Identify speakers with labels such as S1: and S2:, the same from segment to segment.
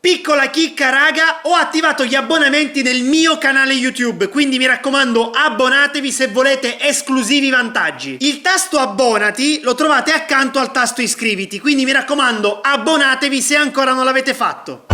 S1: Piccola chicca raga, ho attivato gli abbonamenti nel mio canale YouTube, quindi mi raccomando abbonatevi se volete esclusivi vantaggi. Il tasto abbonati lo trovate accanto al tasto iscriviti, quindi mi raccomando abbonatevi se ancora non l'avete fatto.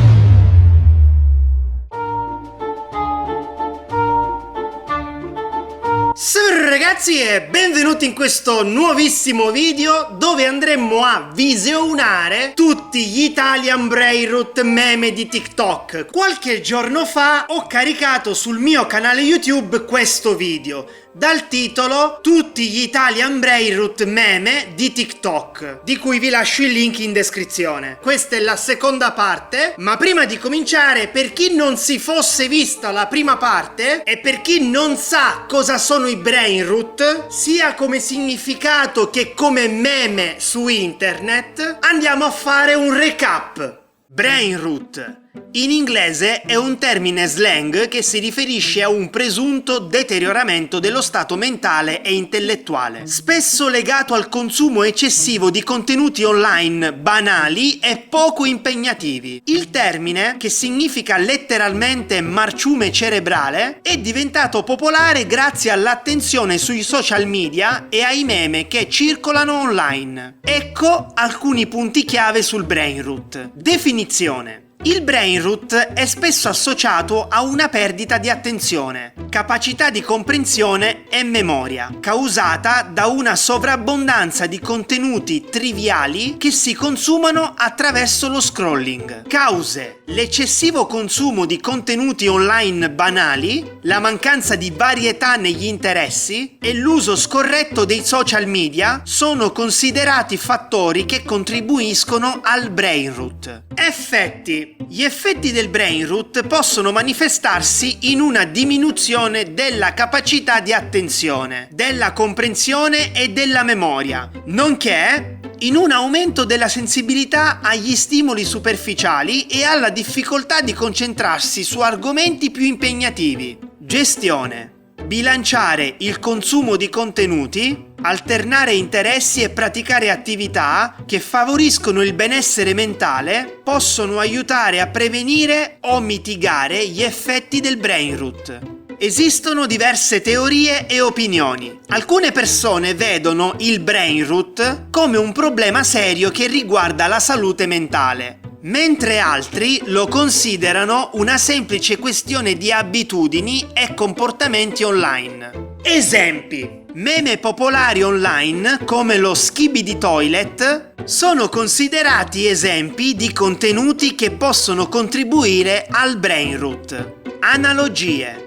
S1: Ciao ragazzi e benvenuti in questo nuovissimo video dove andremo a visionare tutti gli Italian Brainroot meme di TikTok. Qualche giorno fa ho caricato sul mio canale YouTube questo video dal titolo Tutti gli Italian Brainroot meme di TikTok, di cui vi lascio il link in descrizione. Questa è la seconda parte, ma prima di cominciare, per chi non si fosse vista la prima parte e per chi non sa cosa sono i Brainroot, sia come significato che come meme su internet, andiamo a fare un recap. Brainroot in inglese è un termine slang che si riferisce a un presunto deterioramento dello stato mentale e intellettuale, spesso legato al consumo eccessivo di contenuti online banali e poco impegnativi. Il termine, che significa letteralmente marciume cerebrale, è diventato popolare grazie all'attenzione sui social media e ai meme che circolano online. Ecco alcuni punti chiave sul Brainroot. Definizione. Il Brainroot è spesso associato a una perdita di attenzione, capacità di comprensione e memoria, causata da una sovrabbondanza di contenuti triviali che si consumano attraverso lo scrolling. Cause: l'eccessivo consumo di contenuti online banali, la mancanza di varietà negli interessi e l'uso scorretto dei social media sono considerati fattori che contribuiscono al Brainroot. Effetti: gli effetti del Brainroot possono manifestarsi in una diminuzione della capacità di attenzione, della comprensione e della memoria, nonché in un aumento della sensibilità agli stimoli superficiali e alla difficoltà di concentrarsi su argomenti più impegnativi. Gestione: bilanciare il consumo di contenuti, alternare interessi e praticare attività che favoriscono il benessere mentale possono aiutare a prevenire o mitigare gli effetti del Brainroot. Esistono diverse teorie e opinioni. Alcune persone vedono il Brainroot come un problema serio che riguarda la salute mentale, mentre altri lo considerano una semplice questione di abitudini e comportamenti online. Esempi: meme popolari online come lo Skibidi Toilet sono considerati esempi di contenuti che possono contribuire al Brainroot. Analogie: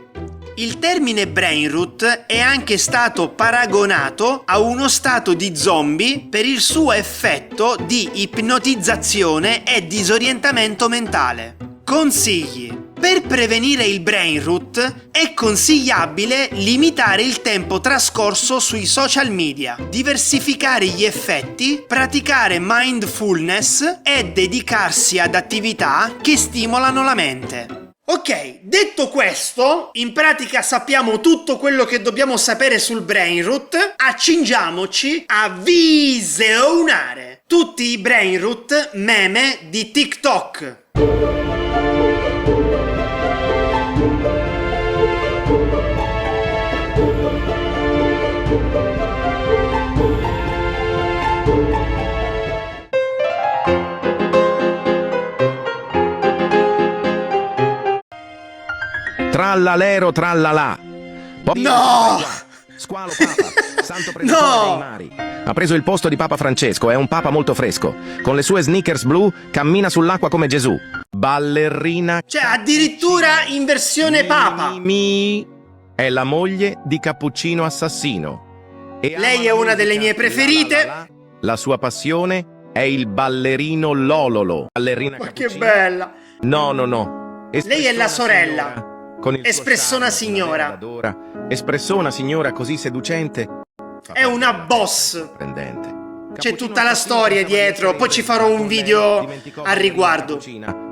S1: il termine Brainroot è anche stato paragonato a uno stato di zombie per il suo effetto di ipnotizzazione e disorientamento mentale. Consigli: per prevenire il Brainroot è consigliabile limitare il tempo trascorso sui social media, diversificare gli effetti, praticare mindfulness e dedicarsi ad attività che stimolano la mente. Ok, detto questo, in pratica sappiamo tutto quello che dobbiamo sapere sul Brainroot, accingiamoci a visionare tutti i Brainroot meme di TikTok.
S2: Trallalero trallala.
S1: No!
S2: Squalo Papa, santo predicatore dei mari. Ha preso il posto di Papa Francesco, è un papa molto fresco. Con le sue sneakers blu cammina sull'acqua come Gesù. Ballerina.
S1: Cioè, addirittura in versione papa.
S2: È la moglie di Cappuccino Assassino. E
S1: lei è una delle mie preferite.
S2: La sua passione è il ballerino Lololo. Ballerina
S1: Ma
S2: Cappuccino.
S1: che bella!
S2: No.
S1: Lei è la sorella.
S2: Con il
S1: Espressona signora.
S2: Espressona signora così seducente.
S1: È una boss.
S2: Prendente.
S1: C'è tutta la storia dietro, poi ci farò un video al riguardo.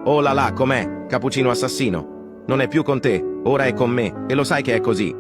S2: Oh là là, com'è? Cappuccino Assassino. Non è più con te, ora è con me, e lo sai che è così.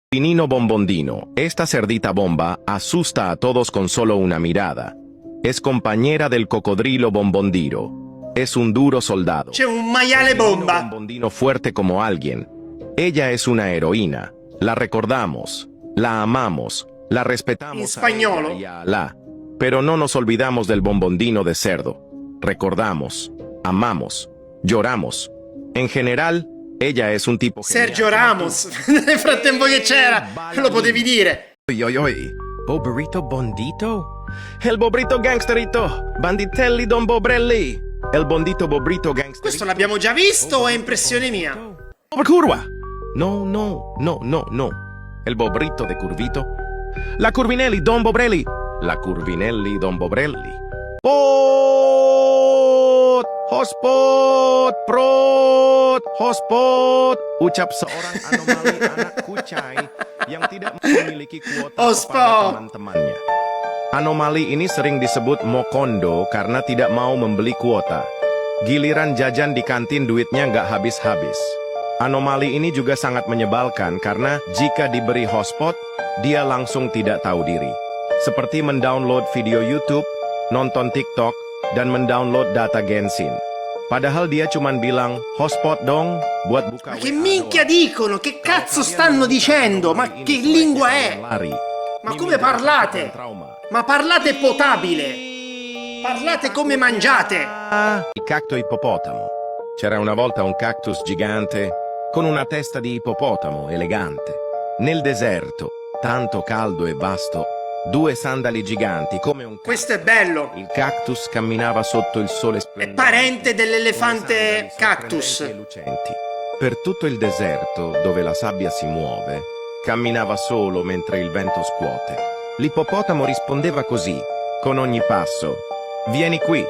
S2: Pinino Bombondino, esta cerdita bomba asusta a todos con solo una mirada. Es compañera del cocodrilo Bombondiro. es un duro soldado.
S1: C'è un maiale bomba.
S2: Un bombondino fuerte como alguien. Ella es una heroína. La recordamos, la amamos, la respetamos.
S1: En spagnolo.
S2: A ella y a Alá. Pero no nos olvidamos del bombondino de cerdo. Recordamos, amamos, lloramos. En general, ella es un tipo
S1: Sergio Ramos. Nel frattempo che c'era, lo potevi dire.
S2: Oi, oi, oi. Boberito bondito? El bobrito gangsterito. Banditelli don Bobrelli. El bondito bobrito gangsterito.
S1: Questo l'abbiamo già visto o è impressione mia?
S2: Curva. No, no, no, no, no. El bobrito de Curvito. La Curvinelli don Bobrelli. La Curvinelli don Bobrelli. Pot! Hospot! Prot! Hospot! Ucap seorang anomali anak kucai yang tidak memiliki kuota kepada teman-temannya. Anomali ini sering disebut mokondo karena tidak mau membeli kuota. Giliran jajan di kantin duitnya nggak habis-habis. Anomali ini juga sangat menyebalkan karena jika diberi hotspot, dia langsung tidak tahu diri. Seperti mendownload video YouTube, nonton TikTok, dan mendownload data Genshin. Padahal dia cuman bilang, hotspot dong, buat buka
S1: Ma che minchia dicono? Che cazzo stanno dicendo? Ma che lingua è? Ma come parlate? Ma parlate potabile! Parlate come mangiate!
S2: Il cacto ippopotamo. C'era una volta un cactus gigante con una testa di ippopotamo elegante. Nel deserto, tanto caldo e vasto, due sandali giganti come un cactus.
S1: Questo è bello!
S2: Il cactus camminava sotto il sole
S1: È
S2: splendente.
S1: parente dell'elefante cactus.
S2: Sorprendenti e lucenti. Per tutto il deserto, dove la sabbia si muove, camminava solo mentre il vento scuote. L'ippopotamo rispondeva così, con ogni passo. Vieni qui.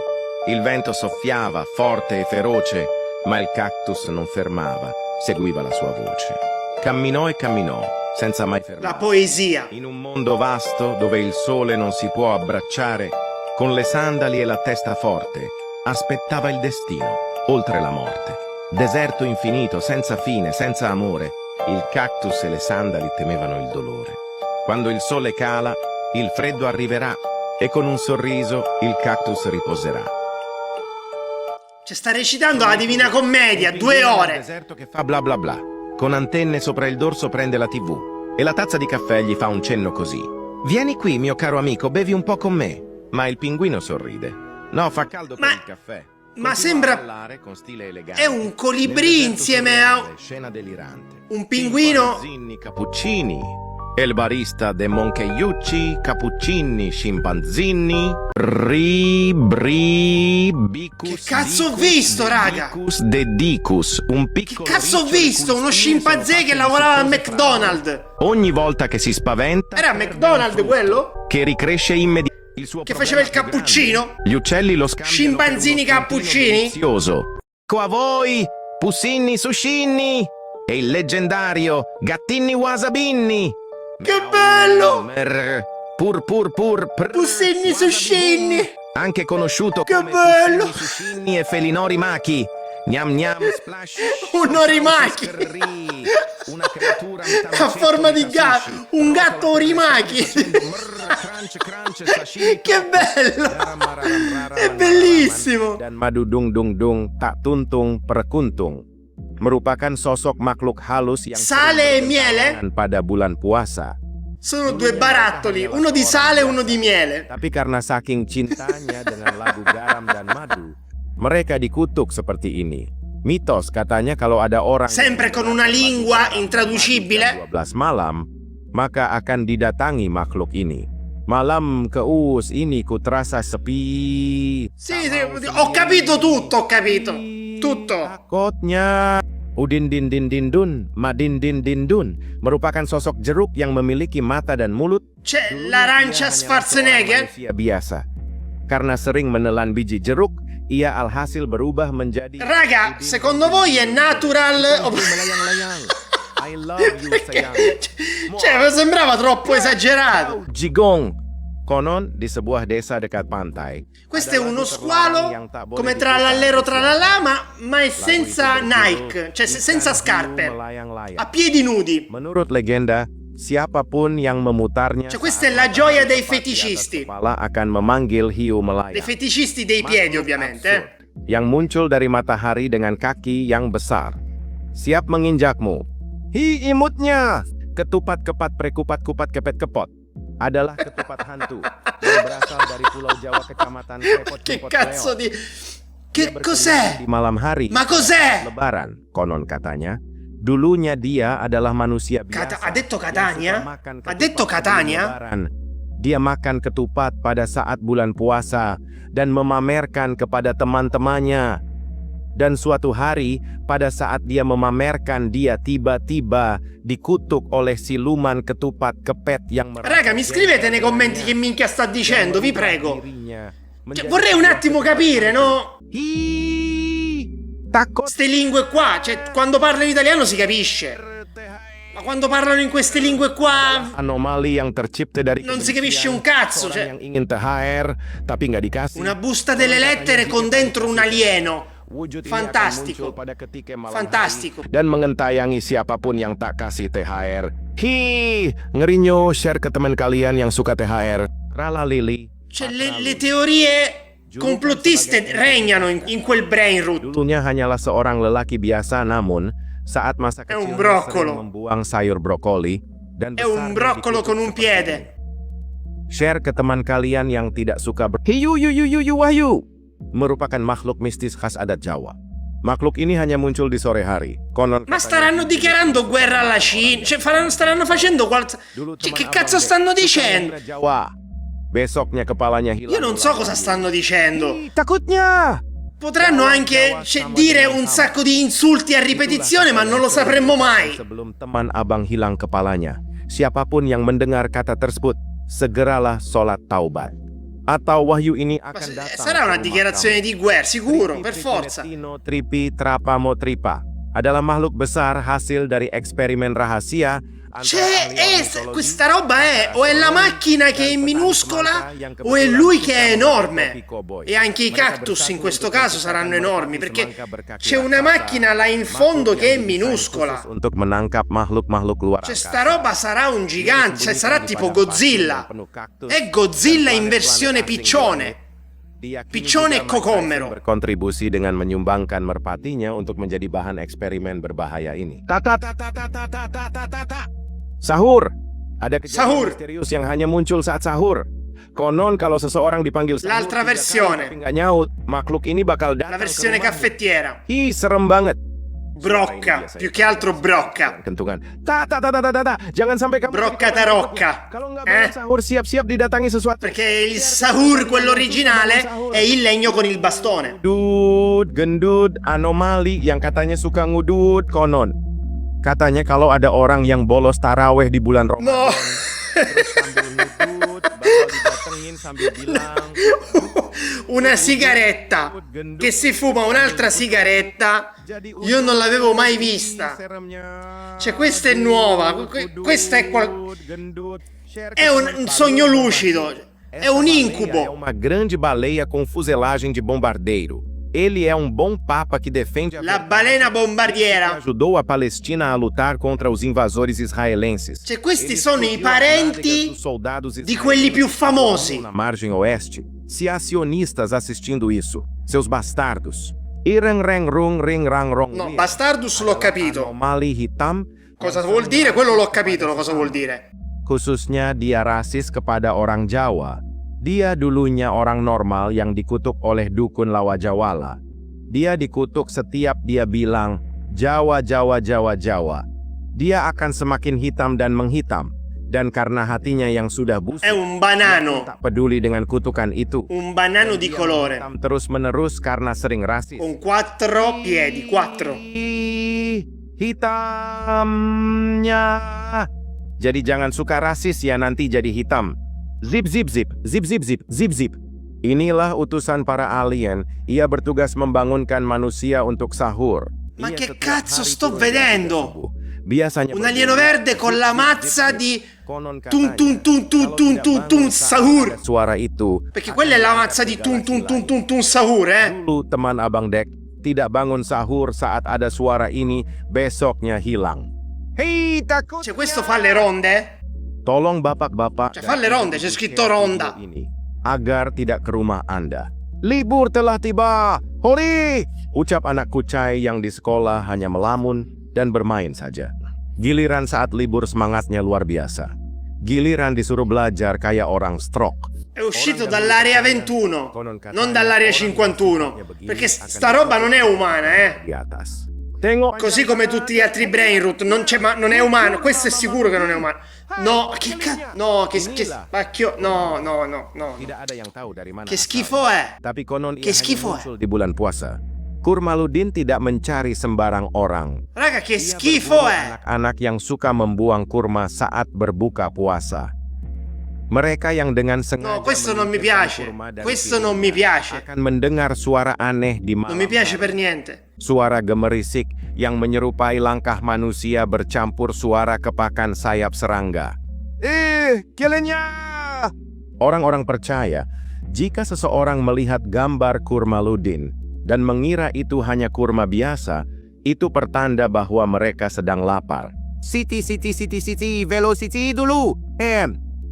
S2: Il vento soffiava, forte e feroce, ma il cactus non fermava, seguiva la sua voce. Camminò e camminò, senza mai fermarsi.
S1: La poesia.
S2: In un mondo vasto, dove il sole non si può abbracciare, con le sandali e la testa forte, aspettava il destino, oltre la morte. Deserto infinito, senza fine, senza amore. Il cactus e le sandali temevano il dolore. Quando il sole cala, il freddo arriverà, e con un sorriso il cactus riposerà.
S1: Cioè sta recitando la Divina Commedia, 2 ore.
S2: Il deserto che fa bla bla bla. Con antenne sopra il dorso prende la TV e la tazza di caffè gli fa un cenno così. Vieni qui, mio caro amico, bevi un po' con me. Ma il pinguino sorride. No, fa caldo per il caffè.
S1: Ma
S2: Continua
S1: sembra...
S2: a ballare con stile elegante.
S1: È un colibrì insieme a...
S2: Scena delirante.
S1: Un pinguino...
S2: Scimpanzini, cappuccini. El barista de Moncheiucci, cappuccini, scimpanzini, bicus.
S1: Che cazzo ho visto, raga?
S2: Bicus de dicus, un piccolo.
S1: Che cazzo ho visto? Uno scimpanzé che lavorava al McDonald's.
S2: Ogni volta che si spaventa.
S1: Era McDonald's quello?
S2: Che ricresce immediatamente.
S1: Che faceva il cappuccino?
S2: Gli uccelli lo scambiano.
S1: Scimpanzini cappuccini?
S2: Delizioso. Ecco a voi, pussinni suscinni. E il leggendario Gattini Wasabinni.
S1: Che bello!
S2: Pur.
S1: Pussinni suscinni!
S2: Anche conosciuto
S1: che
S2: come
S1: bello!
S2: Pussinni suscinni e Felinori Machi. Gnam gnam splash.
S1: Un Orimaki!
S2: Una creatura
S1: a forma di gatto! Un gatto Orimaki! Che bello! È bellissimo!
S2: Dan madu dung dung dung tak tuntung perkuntung. Merupakan sosok makhluk halus yang
S1: sale e miele
S2: pada bulan puasa.
S1: Sono 2 barattoli, uno di sale e uno di miele.
S2: Tapi karena saking cintanya dengan labu garam dan madu, mereka dikutuk seperti ini. Mitos katanya kalau ada orang
S1: sempre con una lingua intraducibile
S2: 12 malam, maka akan didatangi makhluk ini. Malam keus ini ku terasa sepi.
S1: Sì, ho capito tutto, ho capito. Tutto.
S2: Takutnya Udin din din din dun, Madin din din dun merupakan sosok jeruk yang memiliki mata dan mulut.
S1: C'è l'arancia Schwarzenegger?
S2: Manusia biasa. Karena sering menelan biji jeruk, ia alhasil berubah menjadi.
S1: Raga, secondo voi è natural?
S2: Melayang-layang. I love you, sayang.
S1: Cioè, mi sembrava troppo esagerato.
S2: Jigong. Konon di sebuah desa dekat pantai.
S1: Questo è uno squalo come trallallero trallallà, ma è senza Nike, cioè senza scarpe, a piedi nudi.
S2: Menurut legenda, siapapun yang memutarnya,
S1: cioè questa è la gioia dei feticisti.
S2: Kepala akan memanggil hiu melayang.
S1: Dei feticisti dei piedi, ovviamente.
S2: yang muncul dari matahari dengan kaki yang besar. Siap menginjakmu. Hi imutnya! Ketupat kepat prekupat kupat kepet kepot adalah ketupat hantu yang berasal dari Pulau Jawa, Kecamatan Krepot
S1: Che
S2: Krepot,
S1: cazzo
S2: Leon.
S1: di...
S2: Dia
S1: Che cos'è?
S2: di malam hari.
S1: Ma cos'è?
S2: Lebaran, konon katanya. Dulunya dia adalah manusia biasa.
S1: Ha detto
S2: yang
S1: Catania?
S2: suka makan
S1: Ha
S2: ketupat
S1: detto
S2: sebelum
S1: Catania?
S2: Lebaran. Dia makan ketupat pada saat bulan puasa dan memamerkan kepada teman-temannya. Dan suatu hari, pada saat dia memamerkan, dia tiba-tiba dikutuk oleh siluman ketupat kepet yang
S1: Raga, mi scrivete nei commenti che minchia sta dicendo, vi prego. Cioè, vorrei un attimo capire, no?
S2: Takut.
S1: Queste lingue qua, cioè, quando parlano italiano si capisce. Ma quando parlano in queste lingue qua...
S2: Anomali yang tercipta dari
S1: Non si capisce un cazzo,
S2: orang
S1: cioè.
S2: yang ingin THR tapi nggak dikasih.
S1: Una busta delle lettere con dentro un alieno.
S2: Wujud ini
S1: Fantastico.
S2: akan muncul pada ketika malam
S1: Fantastico.
S2: hari dan mengentayangi siapapun yang tak kasih THR. Ngerinyo, share ke teman kalian yang suka THR. Rala Lili.
S1: Cioè, le teorie complottiste regnano in quel brain root.
S2: Dulunya hanyalah seorang lelaki biasa, namun saat masa
S1: È un
S2: kecilnya
S1: broccolo.
S2: sering membuang sayur brokoli dan
S1: È un
S2: besarnya
S1: broccolo
S2: dikutuk
S1: con un
S2: seperti
S1: piede.
S2: ini. Share ke teman kalian yang tidak suka wahyu. Merupakan makhluk mistis khas adat Jawa. Makhluk ini hanya muncul di sore hari. Konon
S1: Ma
S2: katanya
S1: staranno dichiarando guerra alla Cina? Cioè, staranno facendo qualcosa...
S2: dulu
S1: Cioè,
S2: teman
S1: che
S2: abang
S1: cazzo
S2: Dek
S1: stanno
S2: suka
S1: dicendo?
S2: bahasa Jawa. Besoknya kepalanya hilang.
S1: Io non so cosa stanno dicendo.
S2: Takutnya.
S1: Potranno anche dire un sacco di insulti a ripetizione, ma non lo sapremmo mai.
S2: Sebelum teman abang hilang kepalanya, siapapun yang mendengar kata tersebut, segeralah sholat taubat. Atau wahyu ini
S1: Ma
S2: akan datang.
S1: sarà una dichiarazione di guerra, sicuro, per forza.
S2: Tripi Trapamotripa adalah makhluk besar hasil dari eksperimen rahasia.
S1: Cioè, questa roba è o è la macchina che è minuscola o è lui che è enorme. E anche i cactus in questo caso saranno enormi, perché c'è una macchina là in fondo che è minuscola.
S2: Untuk menangkap makhluk-makhluk luar
S1: Cioè,
S2: angkasa.
S1: sta roba sarà un gigante, cioè sarà tipo Godzilla. È Godzilla in versione piccione. Piccione e kokomero.
S2: Berkontribusi dengan menyumbangkan merpatinya untuk menjadi bahan eksperimen berbahaya ini. Sahur. Ada kejadian
S1: Sahur.
S2: misterius yang hanya muncul saat sahur. Konon kalau seseorang dipanggil sahur
S1: L'altra
S2: 3 kali
S1: versione.
S2: tapi nggak nyaut, makhluk ini bakal datang
S1: La versione
S2: ke rumahmu.
S1: caffettiera.
S2: Ih, serem banget.
S1: Brocca, più che altro brocca.
S2: Kentungan. Jangan sampai kamu
S1: Brocca tarocca.
S2: Kalau nggak bangun sahur, siap-siap didatangi sesuatu.
S1: Perché il sahur, quello originale, è il legno con il bastone.
S2: Gendut, anomali yang katanya suka ngudut, konon. Katanya kalau ada orang yang bolos taraweh di bulan Ramadan,
S1: No.
S2: terus sambil ngudut, bakal didatengin sambil bilang,
S1: Una sigaretta che si fuma un'altra sigaretta. Io non l'avevo mai vista. Cioè, questa è nuova. Questa è è un sogno lucido. È un
S2: É
S1: incubo.
S2: uma grande baleia com fuselagem de bombardeiro. Ele é um bom papa que defende a
S1: La
S2: verdade
S1: balena
S2: e
S1: bombardiera.
S2: ajudou a Palestina a lutar contra os invasores israelenses.
S1: Cioè, questi
S2: Ele
S1: sono i
S2: explodiu as nádegas
S1: parenti
S2: dos soldados
S1: di quelli più famosi.
S2: na margem oeste. Se há sionistas assistindo isso, seus bastardos. Irang reng rung ring rang rong.
S1: No, bastardus l'ho capito.
S2: Anomali hitam.
S1: Cosa vuol dire? Quello l'ho capito cosa vuol dire.
S2: Khususnya dia rasis kepada orang Jawa. Dia dulunya orang normal yang dikutuk oleh dukun Lawajawala. Dia dikutuk setiap dia bilang, Jawa, Jawa, Jawa, Jawa. Dia akan semakin hitam dan menghitam. Dan karena hatinya yang sudah busuk,
S1: È un banano.
S2: tak peduli dengan kutukan itu.
S1: Un banano di
S2: Dia
S1: colore.
S2: menghitam terus-menerus karena sering rasis.
S1: Con 4 piedi. 4.
S2: Hitamnya. Jadi jangan suka rasis ya, nanti jadi hitam. Zip zip zip, zip zip zip, zip zip. Inilah utusan para alien. Ia bertugas membangunkan manusia untuk sahur.
S1: Ma
S2: Ia
S1: che
S2: setiap
S1: cazzo
S2: hari
S1: sto
S2: turun
S1: vedendo?
S2: pada subuh. Biasanya
S1: Un alieno verde con la mazza di
S2: Konon
S1: tun
S2: katanya,
S1: tun tun tun
S2: kalau
S1: tun
S2: tidak
S1: tun
S2: bangun
S1: tun
S2: saat
S1: sahur.
S2: ada suara itu,
S1: Perché quella è la mazza di tun tun tun tun tun sahur, eh?
S2: dulu teman abang Dek tidak bangun sahur saat ada suara ini, besoknya hilang. Hei, takut.
S1: Cioè, questo fa le ronde?
S2: Tolong bapak-bapak
S1: Cioè, fa le ronde, c'è scritto ronda.
S2: ini agar tidak ke rumah Anda. Libur telah tiba. Poli! Ucap anak kucai yang di sekolah hanya melamun dan bermain saja. Giliran saat libur semangatnya luar biasa. Giliran disuruh belajar kayak orang stroke.
S1: È uscito dall'area 21, non dall'area 51, perché sta roba non è umana,
S2: Di atas. Tengok
S1: Così come tutti gli altri brain root, non è umano, questo è sicuro che non è umano. No, che cazzo, no, no.
S2: Tidak ada yang tahu dari mana
S1: Che
S2: asalnya.
S1: schifo è.
S2: Tapi konon ia
S1: Che
S2: hanya
S1: schifo
S2: muncul di bulan puasa. Kurmaludin tidak mencari sembarang orang.
S1: Raga, che
S2: Ia
S1: schifo
S2: berburu
S1: è.
S2: anak-anak yang suka membuang kurma saat berbuka puasa. Mereka yang dengan sengaja
S1: No, questo non mi
S2: menyingkirkan
S1: piace.
S2: kurma dari
S1: Questo non mi
S2: piringnya
S1: piace.
S2: akan mendengar suara aneh di malam
S1: Non mi piace
S2: hari.
S1: per niente.
S2: Suara gemerisik yang menyerupai langkah manusia bercampur suara kepakan sayap serangga. Kilenya! Orang-orang percaya jika seseorang melihat gambar Kurmaludin dan mengira itu hanya kurma biasa, itu pertanda bahwa mereka sedang lapar. Siti, velocity dulu.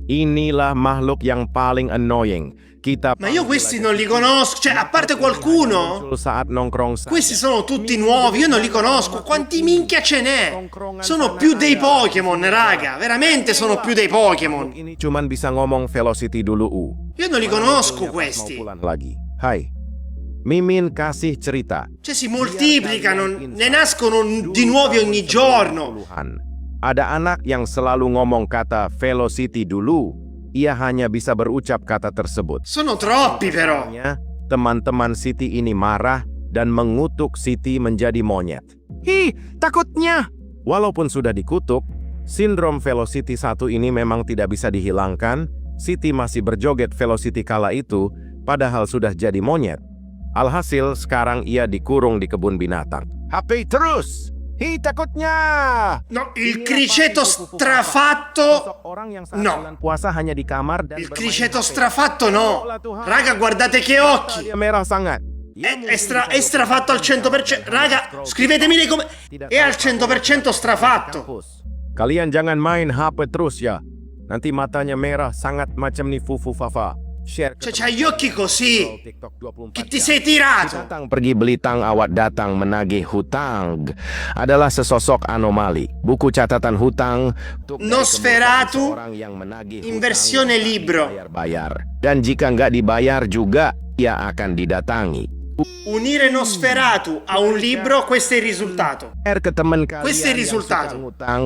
S2: Inilah makhluk yang paling annoying. Kita
S1: Ma io questi non li conosco, cioè, a parte qualcuno,
S2: saat nongkrong saja.
S1: questi sono tutti nuovi, io non li conosco. Quanti minchia ce n'è? Sono più dei Pokémon, raga. Veramente sono più dei Pokémon.
S2: Ini cuman bisa ngomong velocity dulu.
S1: Io non li conosco questi.
S2: Mau pulang lagi. Hai. Mimin kasih cerita.
S1: Cioè, si moltiplicano, ne nascono di nuovi ogni giorno.
S2: Puluhan. Ada anak yang selalu ngomong kata velocity dulu. Ia hanya bisa berucap kata tersebut.
S1: Sono troppi però.
S2: Teman-teman Siti ini marah dan mengutuk Siti menjadi monyet. Takutnya! Walaupun sudah dikutuk, sindrom Velocity 1 ini memang tidak bisa dihilangkan. Siti masih berjoget Velocity kala itu, padahal sudah jadi monyet. Alhasil, sekarang ia dikurung di kebun binatang. HP terus! Takutnya!
S1: No, il criceto strafatto.
S2: Orang yang saat
S1: No.
S2: bulan puasa hanya di kamar dan
S1: Il
S2: bermain
S1: criceto
S2: HP.
S1: strafatto no. Raga, guardate che occhi.
S2: Dia merah sangat.
S1: È strafatto al 100%. Raga, scrivetemi nei commenti. È al 100% strafatto.
S2: Kalian jangan main HP terus ya. Nanti matanya merah sangat macam nih Fufu Fafa. Share ke
S1: Cioè, c'ha gli occhi così.
S2: TikTok 24
S1: Che ti
S2: jam.
S1: sei tirato.
S2: Datang pergi beli tang, awak datang menagih hutang. Adalah sesosok anomali. Buku catatan hutang untuk dari
S1: Nosferatu
S2: kemudian seorang yang menagih
S1: in
S2: hutang
S1: versione
S2: yang
S1: libro.
S2: bayar. Dan jika nggak dibayar juga, ia akan didatangi.
S1: Unire Nosferatu a un libro, questo è il risultato.
S2: Ke teman kalian
S1: Questo è il
S2: yang
S1: risultato.
S2: suka ngutang.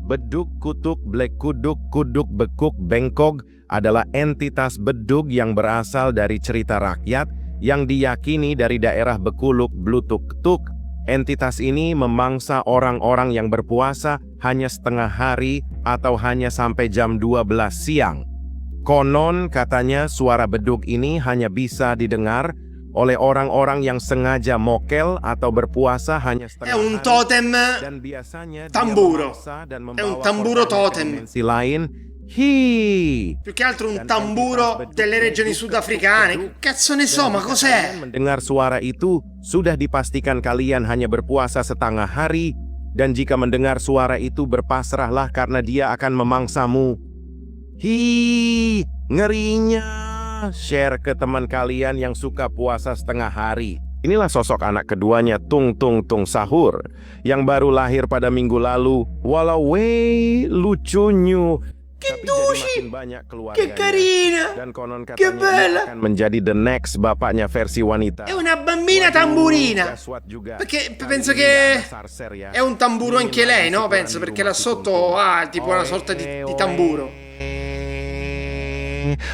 S2: Bedug, kutuk, blek kuduk, kuduk, bekuk, bengkok adalah entitas bedug yang berasal dari cerita rakyat yang diyakini dari daerah Bekuluk, Blutuk-tuk. Entitas ini memangsa orang-orang yang berpuasa hanya setengah hari atau hanya sampai jam 12 siang. Konon katanya suara bedug ini hanya bisa didengar oleh orang-orang yang sengaja mokel atau berpuasa hanya
S1: È
S2: setengah
S1: un
S2: hari.
S1: totem.
S2: Dan biasanya dia
S1: tamburo.
S2: memaksa dan
S1: È un
S2: membawa
S1: tamburo
S2: korban
S1: totem.
S2: ke dimensi lain.
S1: Più che altro un tamburo delle regioni sudafricane. Che cazzo ne so, ma cos'è?
S2: Mendengar suara itu, sudah dipastikan kalian hanya berpuasa setengah hari, dan jika mendengar suara itu berpasrahlah karena dia akan memangsamu. Ngerinya. Share ke teman kalian yang suka puasa setengah hari. Inilah sosok anak keduanya Tung Tung Tung Sahur yang baru lahir pada minggu lalu. Walau lucunya.
S1: Che
S2: Tapi jadi
S1: duci!
S2: makin banyak
S1: Che
S2: keluarganya.
S1: carina!
S2: Dan konon
S1: Che
S2: katanya
S1: bella!
S2: ia akan menjadi the next bapaknya versi wanita.
S1: È una bambina tamburina.
S2: Guess what juga.
S1: Perché
S2: Kali
S1: penso
S2: ini
S1: che
S2: ada Sarser ya.
S1: è un tamburo
S2: Ini
S1: anche lei,
S2: masih
S1: no?
S2: ukuran
S1: Penso,
S2: di
S1: perché
S2: rumah
S1: là sotto
S2: Tung Tung.
S1: ha tipo una sorta di tamburo.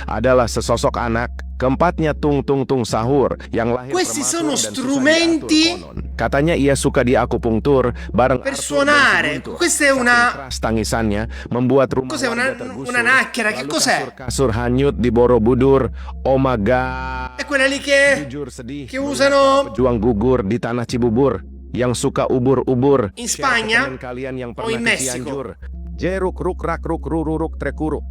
S2: Adalah sesosok anak keempatnya Tung Tung Tung Sahur yang lahir
S1: Questi
S2: prematur
S1: sono
S2: dan susah
S1: strumenti
S2: diatur konon. Katanya ia suka diakupunktur bareng
S1: per
S2: Arthur dan
S1: suonare.
S2: si Guntur.
S1: Questa è una...
S2: Saking keras tangisannya membuat rumah
S1: Cos'è,
S2: warga
S1: una-
S2: tergusur.
S1: una nacchere? Che
S2: Lalu
S1: cos'è?
S2: Kasur hanyut di Borobudur. Oh my god.
S1: È quella lì che...
S2: Jujur sedih
S1: che
S2: melihat
S1: usano-
S2: para pejuang gugur di tanah Cibubur yang suka ubur-ubur.
S1: In
S2: Share ke
S1: Spagna
S2: teman kalian yang
S1: o
S2: pernah
S1: in
S2: ke
S1: Messico?
S2: Cianjur. Jeruk ruk rak ruk rururuk trekuruk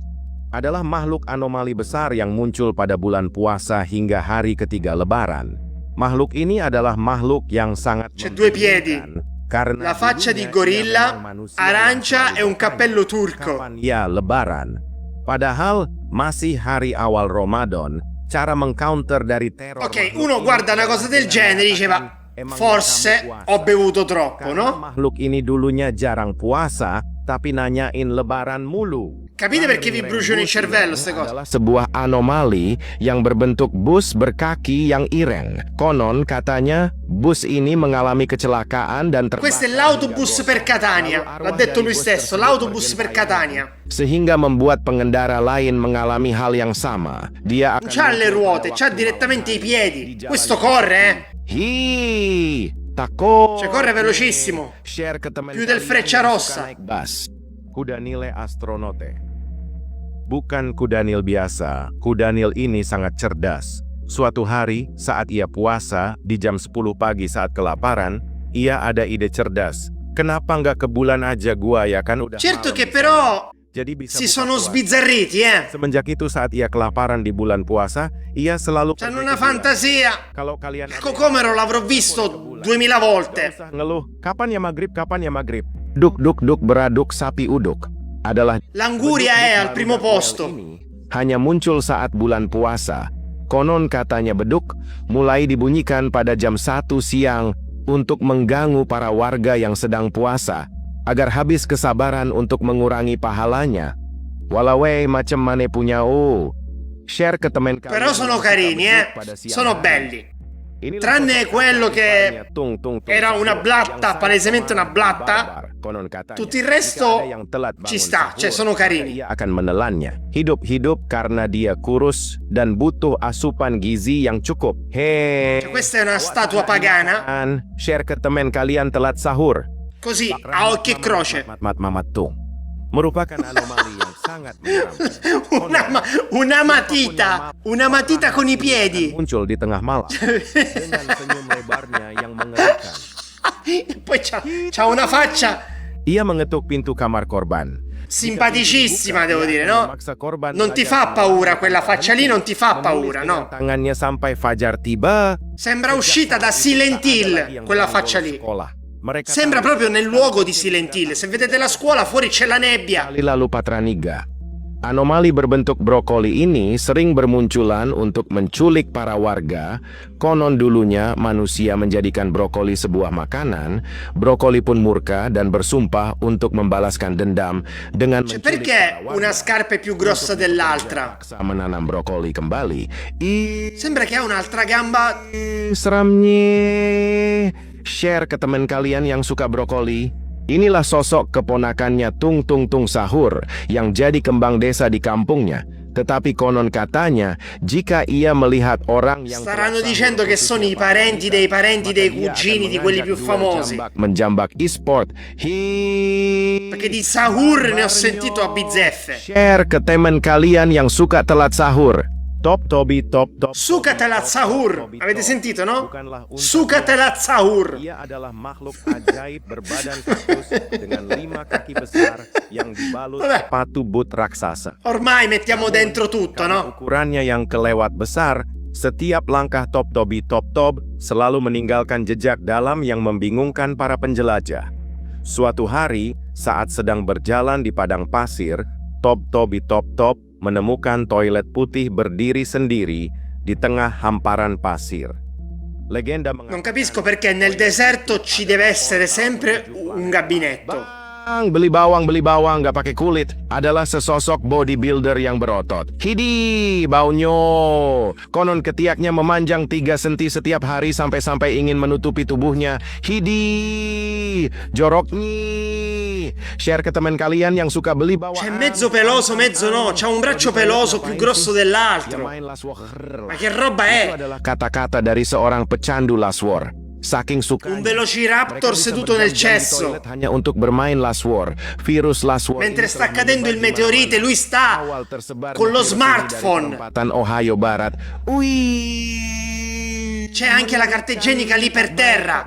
S2: adalah makhluk anomali besar yang muncul pada bulan puasa hingga hari ketiga Lebaran. Makhluk ini adalah makhluk yang sangat
S1: C'è due piedi,
S2: membingungkan karena
S1: la faccia di
S2: dulunya ia
S1: gorilla,
S2: memang manusia
S1: arancia
S2: yang
S1: e un
S2: selalu
S1: cappello
S2: bertanya
S1: turco.
S2: kapan ya Lebaran. Padahal masih hari awal Ramadan, cara mengcounter dari teror.
S1: Ok, uno guarda una cosa del genere e diceva, forse ho bevuto troppo, no?
S2: Makhluk ini dulunya jarang puasa, tapi nanyain lebaran mulu.
S1: Capite perché vi bruciano il cervello queste cose?
S2: Adalah sebuah anomali yang berbentuk bus berkaki yang ireng. Konon katanya bus ini mengalami kecelakaan dan
S1: Questo è l'autobus per Catania, l'ha detto lui stesso, l'autobus per Catania.
S2: Sehingga membuat pengendara lain mengalami hal yang sama. Dia
S1: Non c'ha le ruote, c'ha direttamente i piedi. Questo corre,
S2: Hi, tako.
S1: Cioè corre velocissimo.
S2: Share ke teman
S1: Più del
S2: kalian
S1: Frecciarossa.
S2: yang suka naik bus. Kudanile astronote. Bukan kudanil biasa, kudanil ini sangat cerdas. Suatu hari, saat ia puasa, di jam 10 pagi saat kelaparan, ia ada ide cerdas. Kenapa nggak ke bulan aja gua ya kan udah
S1: Certo
S2: malam
S1: che
S2: di
S1: però
S2: sana. Jadi bisa
S1: si
S2: buka
S1: sono
S2: puasa.
S1: sbizzarriti,
S2: Semenjak itu saat ia kelaparan di bulan puasa, ia selalu
S1: C'hanno
S2: pergi
S1: una
S2: ke bulan.
S1: fantasia.
S2: Kalau kalian
S1: Cocomero l'avrò visto 2000 volte.
S2: Nggak usah ngeluh, kapan ya maghrib, kapan ya maghrib. Duk duk duk beraduk sapi uduk adalah
S1: L'anguria è al primo posto.
S2: ini hanya muncul saat bulan puasa. Konon katanya beduk mulai dibunyikan pada jam 1 siang untuk mengganggu para warga yang sedang puasa agar habis kesabaran untuk mengurangi pahalanya. Walawei macam mane punya share ke temen kalian.
S1: Però sono
S2: yang suka
S1: carini,
S2: beduk pada siang
S1: Sono
S2: hari.
S1: belli.
S2: Inilah
S1: Tranne
S2: sosok
S1: quello
S2: kakak
S1: che
S2: iparnya, Tung Tung Tung
S1: era una
S2: Sahur,
S1: blatta,
S2: yang sangat
S1: palesemente una
S2: pengecut dan
S1: blatta.
S2: barbar, konon katanya.
S1: Tutto il
S2: Jika
S1: resto
S2: ada yang telat
S1: ci
S2: bangun
S1: sta,
S2: sahur,
S1: cioè sono
S2: maka
S1: carini.
S2: ia akan menelannya. Hidup-hidup karena dia kurus dan butuh asupan gizi yang cukup.
S1: Cioè, questa è una statua pagana,
S2: Share ke temen kalian telat sahur.
S1: così, a occhio e croce.
S2: Mamat Tung. Merupakan anomali yang sangat menyeramkan.
S1: Una matita con i piedi.
S2: Muncul di tengah malam dengan senyum lebarnya yang mengerikan.
S1: E poi c'ha una faccia
S2: Ia mengetuk pintu kamar korban.
S1: simpaticissima, devo dire, no? Non ti fa paura, quella faccia lì non ti fa paura, no?
S2: Tangannya sampai fajar tiba.
S1: Sembra uscita da Silent Hill, quella faccia lì. Sembra proprio nel luogo di Silent Hill. Se vedete la scuola, fuori c'è la nebbia.
S2: Lalu Patraniga. Anomali berbentuk brokoli ini sering bermunculan untuk menculik para warga. Konon dulunya manusia menjadikan brokoli sebuah makanan. Brokoli pun murka dan bersumpah untuk membalaskan dendam dengan
S1: Cioè,
S2: menculik
S1: perché
S2: para warga.
S1: una scarpa è più grossa dell'altra?
S2: Paksa menanam brokoli kembali.
S1: Sembra che ha un'altra gamba.
S2: Seramnya. Share ke teman kalian yang suka brokoli. Inilah sosok keponakannya Tung Tung Tung Sahur yang jadi kembang desa di kampungnya. Tetapi konon katanya, jika ia melihat orang yang
S1: Staranno dicendo che sono i parenti dei cugini di quelli più famosi.
S2: menjambak e-sport.
S1: Perché di Sahur ne ho sentito a bizzeffe.
S2: Share ke teman kalian yang suka telat sahur. Top Tobi top.
S1: Sukatelat Sahur. Avete sentito, no? Sukatelat Sahur.
S2: Ia adalah makhluk ajaib berbadan kaktus dengan 5 kaki besar yang dibalut
S1: Vabbè.
S2: sepatu boot raksasa.
S1: Ormai mettiamo dentro tutto,
S2: Karena
S1: no?
S2: ukurannya yang kelewat besar, setiap langkah Top Tobi top selalu meninggalkan jejak dalam yang membingungkan para penjelajah. Suatu hari, saat sedang berjalan di padang pasir, Top Tobi top menemukan toilet putih berdiri sendiri di tengah hamparan pasir. Legenda
S1: Non capisco perché nel deserto ci deve essere sempre un gabinetto.
S2: Beli bawang nggak pakai kulit adalah sesosok bodybuilder yang berotot. Hidi, baunya. Konon ketiaknya memanjang 3 senti setiap hari sampai ingin menutupi tubuhnya. Hidi, joroknya. Share ke teman kalian yang suka beli bawang.
S1: C'è mezzo peloso, mezzo no. C'ha un braccio peloso più grosso dell'altro. Ma che roba
S2: Itu
S1: è?
S2: adalah kata-kata dari seorang pecandu Last War. Saking suka
S1: Un velociraptor seduto nel cesso.
S2: hanya untuk bermain Last War. Virus Last War
S1: Mentre
S2: ini
S1: sta
S2: telah
S1: cadendo il
S2: menyebar di
S1: meteorite,
S2: mana-mana.
S1: lui sta
S2: Awal tersebar
S1: con lo
S2: virus ini
S1: smartphone.
S2: dari perempatan Ohio Barat. Wih.
S1: C'è anche la carta igienica lì per terra.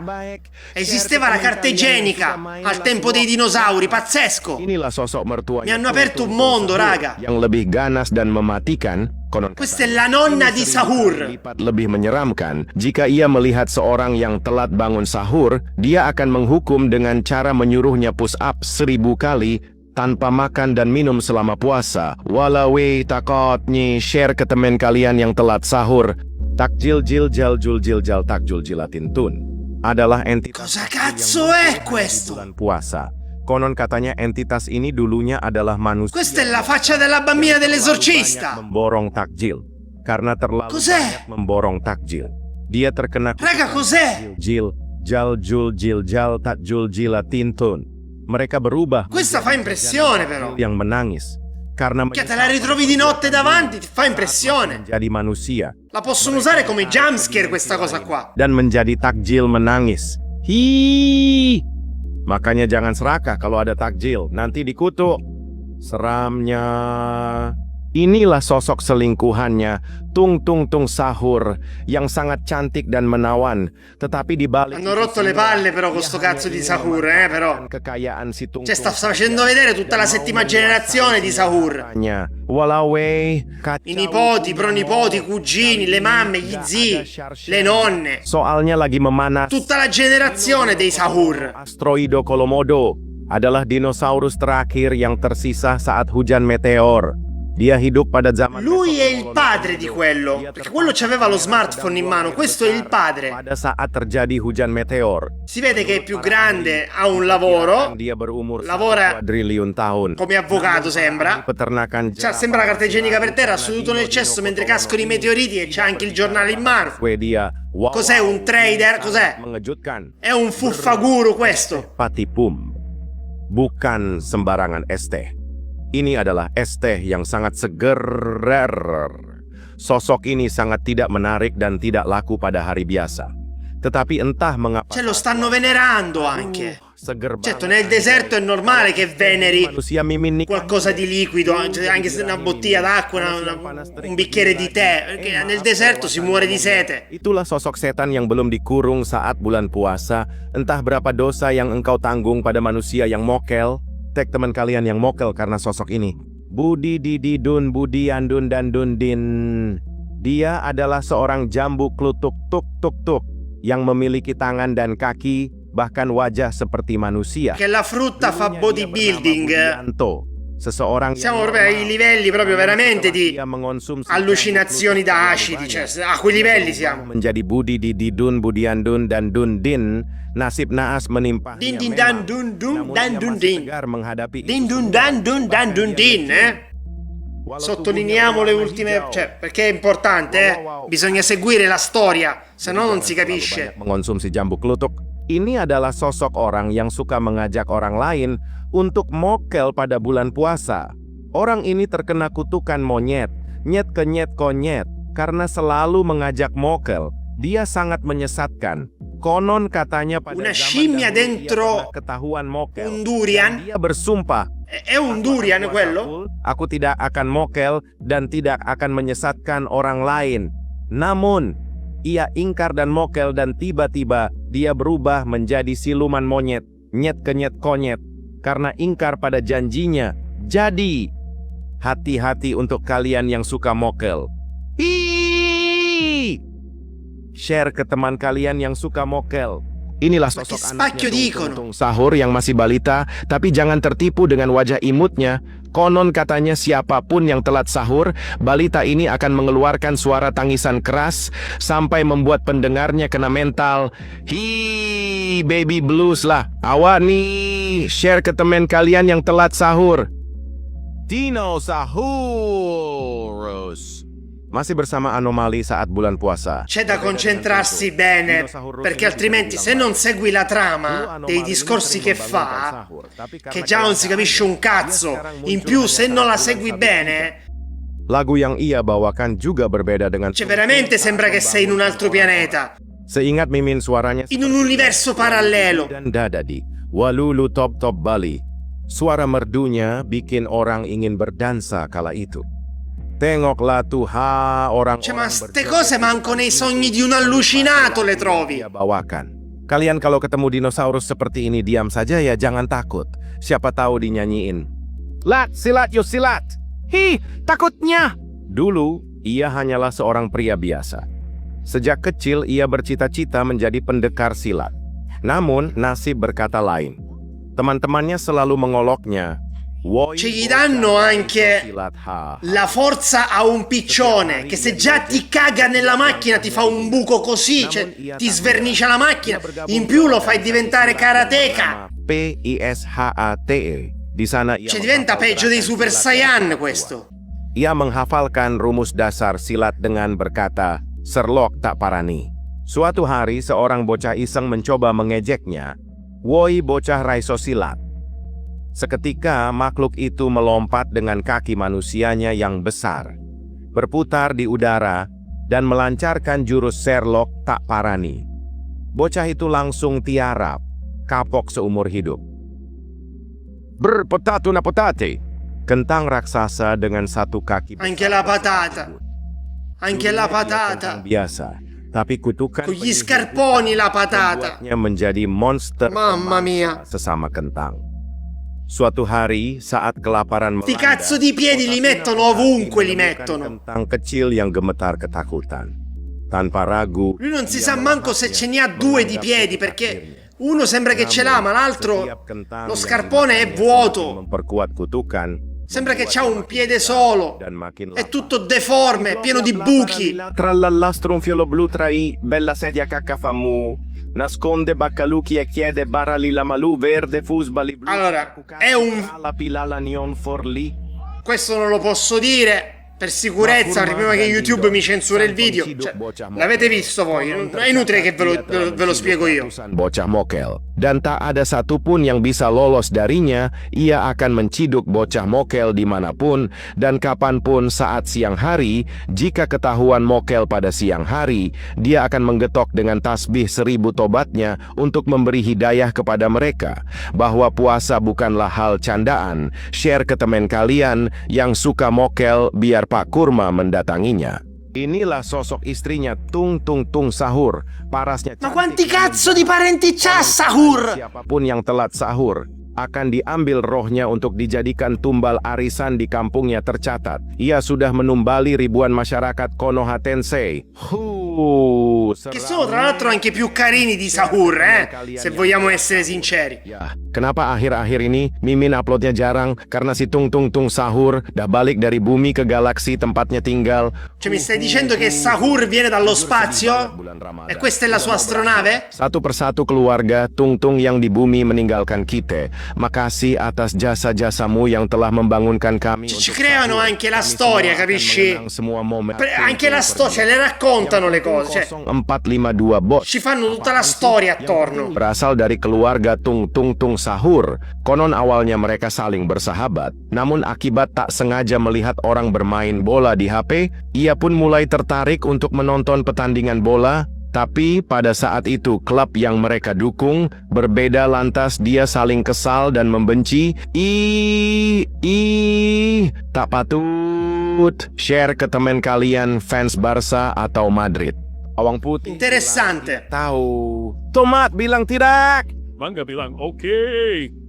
S1: Esisteva la carta igienica al tempo dei dinosauri, pazzesco.
S2: Inilah sosok mertua
S1: Mi hanno aperto un mondo, raga.
S2: yang lebih ganas dan mematikan. Konon
S1: Questa è la nonna di Sahur.
S2: lipat lebih menyeramkan. Jika ia melihat seorang yang telat bangun sahur, dia akan menghukum dengan cara menyuruhnya push up 1000 kali tanpa makan dan minum selama puasa. Walau takotnya share ke teman kalian yang telat sahur. Takjil jil jal jul jil jal takjul jilatin tun adalah entitas
S1: Cosa cazzo è questo?
S2: bulan puasa. Konon katanya entitas ini dulunya adalah manusia.
S1: Questa è la faccia della bambina dell'esorcista.
S2: Memborong takjil. Karena terlalu
S1: Cos'è?
S2: banyak memborong takjil. Dia terkena
S1: Raga, cos'è?
S2: jil jal jul jil jal takjul jilatin tun. Mereka berubah.
S1: Questa fa impressione però.
S2: Yang menangis karena
S1: Che te la ritrovi di notte davanti, ti fa impressione.
S2: menjadi manusia
S1: La possono usare come jumpscare questa cosa qua.
S2: dan menjadi takjil menangis. Hi. Makanya jangan serakah kalau ada takjil, nanti dikutuk. Seramnya. Inilah sosok selingkuhannya, Tung Tung Tung Sahur, yang sangat cantik dan menawan, tetapi di balik
S1: Hanno rotto le palle però con sto cazzo di Sahur, però.
S2: kekayaan si Tung
S1: Cioè sta
S2: Tung
S1: facendo vedere tutta la settima generazione di Sahur.
S2: Walau
S1: I nipoti, i pronipoti, i cugini, le mamme, gli zii, le nonne.
S2: Soalnya lagi memanas.
S1: Tutta la generazione dei Sahur.
S2: Asteroido Komodo adalah dinosaurus terakhir yang tersisa saat hujan meteor. Dia hidup pada zaman
S1: Lui è il padre di quello, perché quello c'aveva lo smartphone in mano, questo è il padre.
S2: Pada saat terjadi hujan meteor.
S1: Si vede che è più grande, ha un lavoro,
S2: Dia berumur
S1: lavora
S2: 1 quadriliun tahun.
S1: come avvocato sembra.
S2: Peternakan
S1: Cioè, sembra la carta igienica per terra, seduto nel cesso mentre cascano i meteoriti e c'ha anche il giornale in mano.
S2: Swedia. Wow,
S1: Cos'è un trader? Cos'è?
S2: Mengejutkan.
S1: È un fuffaguru questo.
S2: Patipum. Bukan sembarangan es teh. Ini adalah es teh yang sangat seger. Sosok ini sangat tidak menarik dan tidak laku pada hari biasa. Tetapi entah mengapa
S1: Cioè, lo stanno venerando anche.
S2: seger
S1: Certo,
S2: banget.
S1: nel deserto è normale che veneri
S2: Manusia mimin nih.
S1: qualcosa di liquido, cioè anche se una bottiglia d'acqua, un bicchiere di tè, perché nel deserto si muore di sete.
S2: Itulah sosok setan yang belum dikurung saat bulan puasa. Entah berapa dosa yang engkau tanggung pada manusia yang mokel. Tag teman kalian yang mokel karena sosok ini. Budi Didi Dun Budi Andun dan Dundin. Dia adalah seorang jambu klutuk tuk tuk tuk yang memiliki tangan dan kaki, bahkan wajah seperti manusia.
S1: Che la frutta fa bodybuilding.
S2: Budianto, seseorang
S1: Siamo proprio ai livelli proprio veramente di
S2: dia mengonsumsi
S1: allucinazioni da acidi, cioè a quei livelli siamo.
S2: menjadi Budi Didi Dun Budiandun dan Dundin. Nasib naas menimpa.
S1: Din din dan dun dun dan dun din.
S2: menghadapi
S1: Din dun dan dun dan dun din, Sottolineiamo le ultime, cioè, perché è importante, Bisogna seguire la storia, se no non si capisce.
S2: Mengonsumsi jambu klutuk. Ini adalah sosok orang yang suka mengajak orang lain untuk mokel pada bulan puasa. Orang ini terkena kutukan monyet, nyet kenyet konyet, karena selalu mengajak mokel. Dia sangat menyesatkan. Konon katanya pada
S1: Una
S2: zaman
S1: scimmia
S2: dahulu dia
S1: dentro
S2: pernah ketahuan mokel.
S1: un durian?
S2: Dan dia bersumpah,
S1: È un durian quello?
S2: aku tidak akan mokel dan tidak akan menyesatkan orang lain. Namun, ia ingkar dan mokel dan tiba-tiba dia berubah menjadi siluman monyet, nyet kenyet konyet, karena ingkar pada janjinya. Jadi, hati-hati untuk kalian yang suka mokel. Hiiii! Share ke teman kalian yang suka mokel. Inilah sosok
S1: Pakai spacchio
S2: anaknya
S1: dicono.
S2: Tung Tung Sahur yang masih balita, tapi jangan tertipu dengan wajah imutnya. Konon katanya siapapun yang telat sahur, balita ini akan mengeluarkan suara tangisan keras sampai membuat pendengarnya kena mental. Hi, baby blues lah. Awak nih, share ke teman kalian yang telat sahur. Dinosaurus. Masih bersama anomali saat bulan puasa.
S1: C'è da concentrarsi bene, perché altrimenti se non segui la trama dei discorsi che fa, che già non si capisce un cazzo, in più se non la segui bene,
S2: Lagu yang ia bawakan juga berbeda dengan
S1: cioè veramente sembra che sei in un altro pianeta,
S2: Seingat Mimin suaranya
S1: in un universo parallelo.
S2: dan Dadadi. Walulu top top Bali. Suara merdunya bikin orang ingin berdansa kala itu. Tengoklah tuh orang.
S1: Cioè, ma ste cose manco nei sogni di un allucinato le trovi.
S2: Bawakan. Kalian kalau ketemu dinosaurus seperti ini diam saja ya, jangan takut. Siapa tahu dinyanyiin. Lat, silat, yo silat. Hi, takutnya. Dulu, ia hanyalah seorang pria biasa. Sejak kecil ia bercita-cita menjadi pendekar silat. Namun, nasib berkata lain. Teman-temannya selalu mengoloknya.
S1: Cioè gli danno anche la forza a un piccione che se già ti caga nella macchina ti fa un buco così, cioè ti svernicia la macchina, in più lo fai diventare karateka.
S2: PISHATE. Di sana ia
S1: Cioè diventa peggio dei Super Saiyan questo.
S2: Ia menghafalkan rumus dasar silat dengan berkata, Sherlock tak parani. Suatu hari seorang bocah iseng mencoba mengejeknya. Woi bocah raiso silat. Seketika makhluk itu melompat dengan kaki manusianya yang besar, berputar di udara, dan melancarkan jurus Sherlock tak parani. Bocah itu langsung tiarap, kapok seumur hidup. Berpotatu na potate. Kentang raksasa dengan satu kaki besar.
S1: Anche la patata. Anche la
S2: Kentang
S1: patata.
S2: biasa, tapi kutukan
S1: Con gli
S2: penyihir
S1: scarponi la patata.
S2: membuatnya menjadi monster
S1: Mamma
S2: pemangsa
S1: mia.
S2: sesama kentang. Suatu hari saat kelaparan
S1: Sti
S2: melanda,
S1: cazzo di piedi li
S2: kota
S1: mettono
S2: Sinapati
S1: ovunque, li
S2: menemukan
S1: mettono.
S2: Kentang kecil yang gemetar ketakutan. Tanpa ragu,
S1: Lui non si
S2: ia
S1: sa manco se ce ne ha
S2: melihatnya,
S1: due di
S2: menganggap
S1: piedi,
S2: itu
S1: perché
S2: takdirnya.
S1: uno sembra che ce l'ha, ma
S2: Namun,
S1: l'altro,
S2: setiap kentang
S1: lo
S2: yang
S1: scarpone è
S2: dimakannya
S1: vuoto.
S2: semakin memperkuat kutukan,
S1: Sembra che c'ha
S2: membuatnya
S1: un
S2: makin
S1: piede
S2: besar
S1: solo.
S2: dan makin
S1: È
S2: lapar.
S1: tutto deforme, pieno di buchi.
S2: Trallallastro un fiolo blu trai, bella sedia caccafamu. Nasconde baccaluchi e chiede barali la malù verde fusbali blu.
S1: Allora, è un...
S2: La pilala neon forlì.
S1: Questo non lo posso dire per sicurezza, prima che YouTube mi censura il video. Cioè, l'avete visto voi? È inutile che ve lo spiego io.
S2: Bocah mokel. Dan tak ada satupun yang bisa lolos darinya. Ia akan menciduk bocah mokel dimanapun dan kapanpun saat siang hari. Jika ketahuan mokel pada siang hari, dia akan menggetok dengan tasbih 1000 tobatnya untuk memberi hidayah kepada mereka bahwa puasa bukanlah hal candaan. Share ke teman kalian yang suka mokel biar Pak Kurma mendatanginya. Inilah sosok istrinya Tung Tung Tung Sahur. Parasnya
S1: Ma quanti cazzo di parenti c'ha Sahur?
S2: Siapapun yang telat sahur akan diambil rohnya untuk dijadikan tumbal arisan di kampungnya tercatat. Ia sudah menumbali ribuan masyarakat Konoha Tensei.
S1: Che sono tra l'altro anche più carini di Sahur, se vogliamo essere sinceri.
S2: Ya, kenapa akhir-akhir ini Mimin uploadnya jarang? Karena si Tung Tung Tung Sahur dah balik dari bumi ke galaksi tempatnya tinggal.
S1: Cioè mi stai dicendo che Sahur viene dallo spazio? E questa è la sua astronave?
S2: Satu persatu keluarga Tung Tung yang di bumi meninggalkan kita. Makasih atas jasa-jasamu yang telah membangunkan kami.
S1: Ci
S2: untuk
S1: creano
S2: sahur.
S1: anche la
S2: Kami
S1: storia,
S2: semua akan
S1: capisci?
S2: mengenang semua momen.
S1: Anche la storia, cioè le raccontano le cose, cioè
S2: 452 bot.
S1: ci fanno tutta la storia attorno.
S2: Berasal dari keluarga Tung Tung Tung Sahur. Konon awalnya mereka saling bersahabat. Namun akibat tak sengaja melihat orang bermain bola di HP, ia pun mulai tertarik untuk menonton pertandingan bola. Tapi pada saat itu klub yang mereka dukung berbeda, lantas dia saling kesal dan membenci. Tak patut. Share ke teman kalian fans Barca atau Madrid. Bawang putih
S1: Interessante.
S2: tahu. Tomat bilang tidak.
S3: Mangga bilang oke.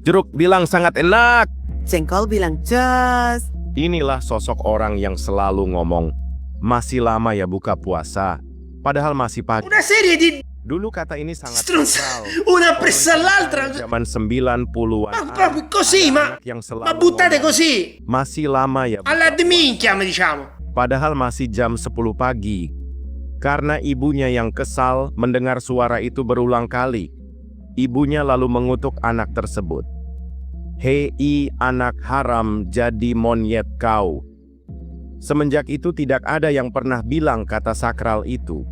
S2: Jeruk bilang sangat enak.
S4: Jengkol bilang jos.
S2: Inilah sosok orang yang selalu ngomong, masih lama ya buka puasa, padahal masih pagi.
S1: Una serie di
S2: Dulu kata ini sangat
S1: stronza,
S2: viral.
S1: una pressa all'altra.
S2: Zaman 90-an.
S1: Ma proprio così, ma
S2: Yang
S1: buttate così,
S2: Masih lama ya buka
S1: alla
S2: puasa.
S1: minchia, diciamo.
S2: Padahal masih jam 10 pagi. Karena ibunya yang kesal mendengar suara itu berulang kali. Ibunya lalu mengutuk anak tersebut. Hei anak haram, jadi monyet kau. Semenjak itu tidak ada yang pernah bilang kata sakral itu.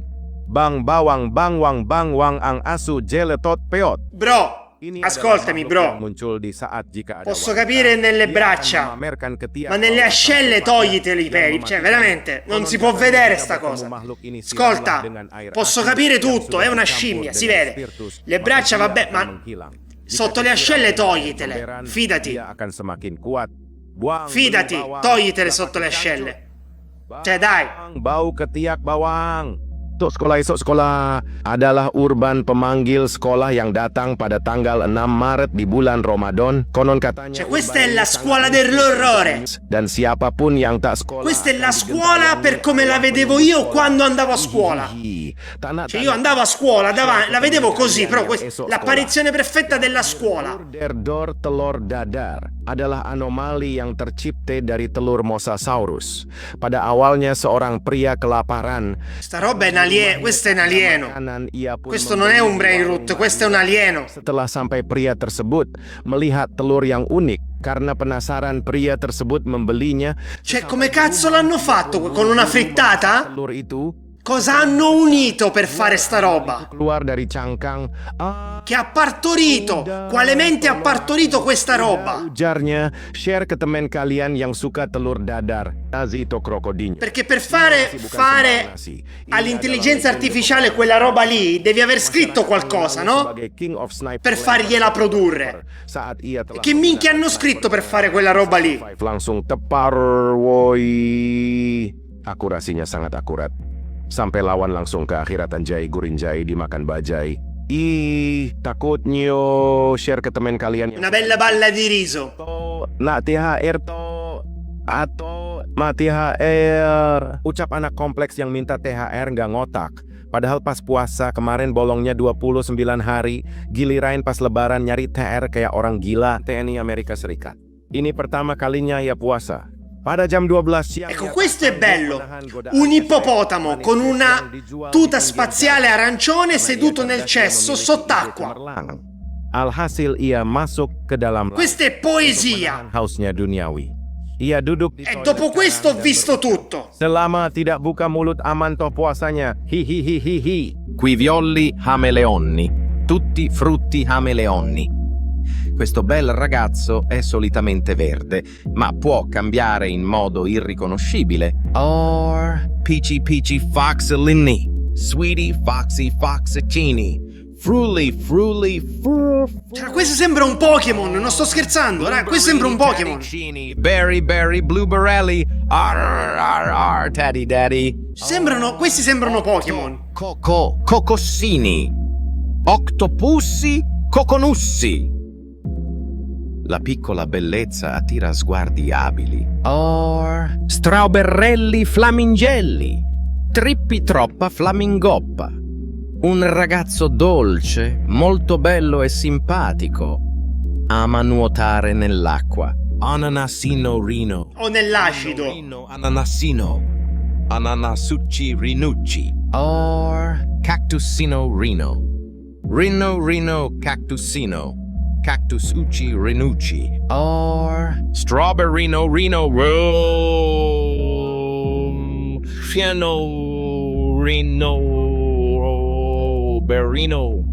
S2: Bang bawang bangwang bangwang ang asu jeletot peot.
S1: Bro,
S2: Ini
S1: ascoltami,
S2: adalah makhluk yang
S1: bro.
S2: muncul di saat jika ada
S1: Posso
S2: wanita,
S1: capire nelle
S2: dia
S1: braccia,
S2: akan memamerkan ketiak
S1: ma nelle
S2: bawah
S1: ascelle
S2: sang
S1: togliteli i
S2: yang
S1: peli. Cioè,
S2: mematikan.
S1: veramente, non
S2: Konon
S1: si può
S2: katanya
S1: vedere
S2: jika
S1: sta
S2: bertemu
S1: cosa.
S2: makhluk ini,
S1: Ascolta,
S2: siramlah dengan air
S1: posso
S2: asin
S1: capire
S2: yang
S1: tutto,
S2: sudah
S1: è una
S2: dicampur
S1: scimmia, si
S2: dengan
S1: vede.
S2: spiritus,
S1: Le
S2: maka
S1: braccia,
S2: dia
S1: vabbè,
S2: akan
S1: ma
S2: menghilang. Jika
S1: sotto le
S2: disiram
S1: ascelle
S2: dengan
S1: toglitele,
S2: emberan,
S1: fidati.
S2: dia akan semakin kuat. Buang
S1: Fidati,
S2: bau bawang,
S1: toglitele
S2: tidak
S1: sotto le
S2: pakai
S1: ascelle.
S2: kancut.
S1: Cioè, dai.
S2: Bau ketiak bawang. Untuk sekolah esok sekolah adalah Urban, pemanggil sekolah yang datang pada tanggal 6 Maret di bulan Ramadan. Konon katanya
S1: Cioè, questa
S2: Urban
S1: è la
S2: ini
S1: scuola
S2: sangat
S1: dell'orrore.
S2: dan siapapun yang tak sekolah
S1: Questa è la
S2: akan
S1: scuola
S2: digentayangi
S1: per come la
S2: oleh
S1: vedevo
S2: penghuni
S1: io
S2: sekolah.
S1: quando andavo a scuola.
S2: Hihihi.
S1: Cioè io andavo a scuola, la vedevo così, però l'apparizione perfetta della scuola.
S2: Telur dadar adalah anomali yang tercipta dari telur Mosasaurus. Pada awalnya seorang pria kelaparan.
S1: Sta roba è un alieno, questo è un alieno. Questo non è un brain root, questo è un alieno.
S2: Setelah sampai pria tersebut melihat telur yang unik, karena penasaran pria tersebut membelinya.
S1: Cioè, come cazzo l'hanno fatto? Con una frittata?
S2: Telur itu
S1: Cosa hanno unito per fare sta roba?
S2: keluar dari cangkang.
S1: Che ha partorito? Quale mente ha partorito questa roba?
S2: Ujarnya, share ke teman kalian yang suka telur dadar. Azito crocodillo.
S1: Perché per fare all'intelligenza artificiale quella roba lì, devi aver scritto qualcosa, no? Per fargliela produrre. E che minchia hanno scritto per fare quella roba lì?
S2: Langsung tepar, woi. Akurasinya sangat akurat. Sampai lawan langsung ke akhirat anjay, gurinjay, dimakan bajai. Ih, takutnya share ke teman kalian.
S1: Una bella balla di riso.
S2: Nak THR to atau ma THR. Ucap anak kompleks yang minta THR nggak ngotak. Padahal pas puasa kemarin bolongnya 29 hari, giliran pas lebaran nyari THR kayak orang gila. TNI Amerika Serikat. Ini pertama kalinya ya puasa. Pada jam 12 siang.
S1: Ecco, questo è bello. Un ippopotamo con una tuta spaziale arancione seduto nel cesso sott'acqua.
S2: Alhasil ia masuk ke dalam.
S1: Questa è poesia.
S2: Hausnya duniawi. Ia duduk di
S1: E dopo questo ho visto tutto.
S2: Selama tidak buka mulut aman toh puasanya. Hihihihihi.
S5: Quiviolli hameleonni, tutti frutti hameleonni. Questo bel ragazzo è solitamente verde, ma può cambiare in modo irriconoscibile. Or Peachy Peachy Foxellini, Sweetie Foxy Foxicini, Frulli Frulli
S1: Cioè, questo sembra un Pokémon, non sto scherzando, questo sembra un Pokémon.
S5: Berry Berry Blueberry, Taddy Daddy.
S1: Questi sembrano Pokémon.
S5: Cocossini, Octopussi, Coconussi. La piccola bellezza attira sguardi abili. Or Strawberrelli Flamingelli, Trippi Troppa Flamingoppa. Un ragazzo dolce, molto bello e simpatico. Ama nuotare nell'acqua. Ananasino Rino.
S1: O nell'acido.
S5: Rino Ananasino. Ananasucci Rinucci. Or Cactusino Rino. Rino Cactusino. Cactus Ucci Rinucci. Or Strawberrino Rino Fiano Rino Berino.